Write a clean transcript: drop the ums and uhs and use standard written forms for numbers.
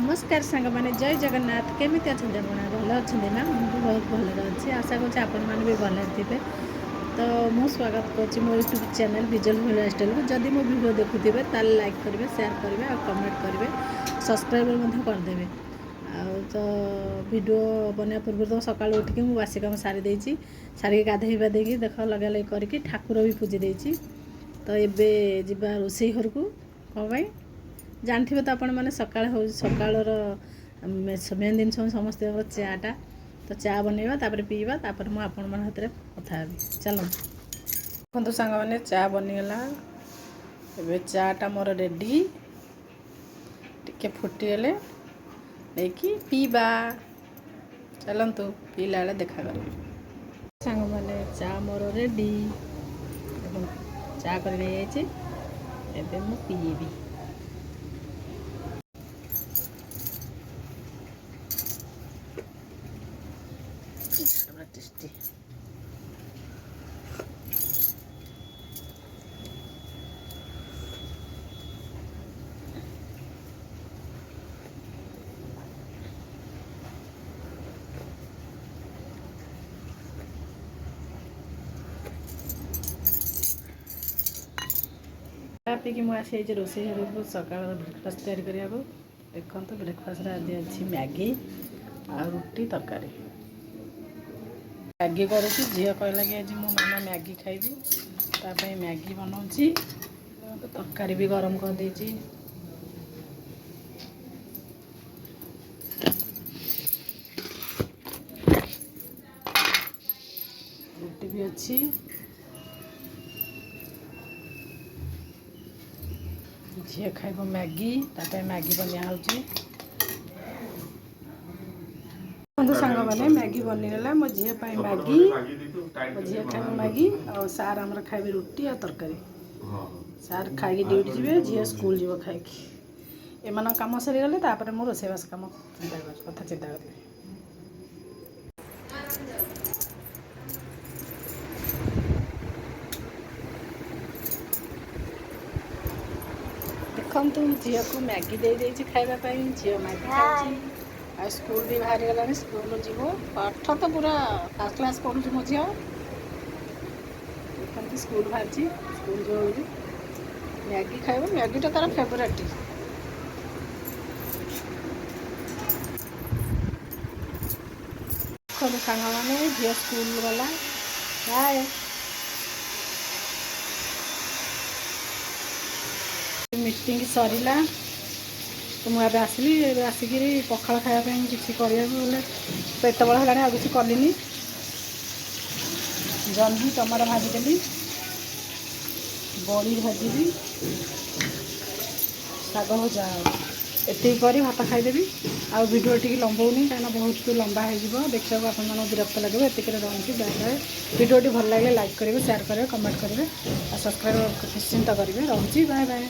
नमस्कार सांग मैंने जय जगन्नाथ केमी अच्छा भल अच्छा ना मुझे बहुत भल अच्छी आशा कर आपण मैंने भी भल थे। तो मु स्वागत कर मो YouTube channel visual life style को जदि मो वीडियो देखुथे ताल लाइक करेंगे शेयर करेंगे और कमेंट करेंगे सब्सक्राइब करदे। तो वीडियो बनवा पूर्व तो सका उठिक मुझे बासी कम सारी सारिक गाधे पाधे देख लगा लगे करके ठाकुर भी पूजी देती। तो ये जा रोषे घर को कौन जानते तो आपण मैंने सका सकाल मेन जिन समस्त चाटा तो चा बनवा तापर पीवा तापर मुझे आपण मन हाथ कथा चलो देखो सांग मैंने चा बनीगला। ए चाटा मोर रेडी टिके फुटीगले नहीं पीवा चलतु पीला बेले देखा कर सांग मैंने चा मोर रेडी चा कर पीबी। टेस्टी पीकि मुझे रोषे घर सका ब्रेकफास्ट तैयारी करने को देखो तो ब्रेकफास्ट आज अच्छी मैगी आ रुटी तरकारी मैगी करुँ झील कहला कि आज मो मामा मैगी खाइबी तापाई मैगी बनाऊँगी तरकारी भी गरम कर देची। रुटी भी अच्छी झील खाइब मैगी तापाई मैगी बनिया होची। बंधु सांग मैंने मैगी बनीगला मो झील मैगी मो झील खाइब मैगी और सार आमर खाइबे रुटी और तरकारी सार खाई ड्यूटी जी झील स्कूल जीव खाई एम कम सरीगले तापर मो रोषेबास कम कथा चिंता करी। देखु झील को मैगी दे खावाई झील मैगी खाई आ स्कूल भी बाहरी गला स्कूल जीव पाठ तो पूरा फर्स्ट क्लास पढ़ुची मो झील देखते स्कूल बाहर स्कूल जो मैगी खाइब मैगी तो तार फेवरेट सांग मैंने झील स्कूल गला बाय मीटिंग सरीला तो मुझे आसली आसिक पखाड़ खायापी किसी करना पेट बड़ है आ किसी कलिनी जन्ही टमाटो भाजीदेली बड़ी भाजी शाग भजा एति कर भात खाईदेवी आ वीडियो टी लंबाऊनी कहीं बहुत लंबा हो देखा आप विरक्त लगे एतिक रही बाय बाय। वीडियो टी भल लगे लाइक करेंगे शेयर करेंगे कमेंट करेंगे और सब्सक्राइब निश्चिंत करेंगे रही बाय बाय।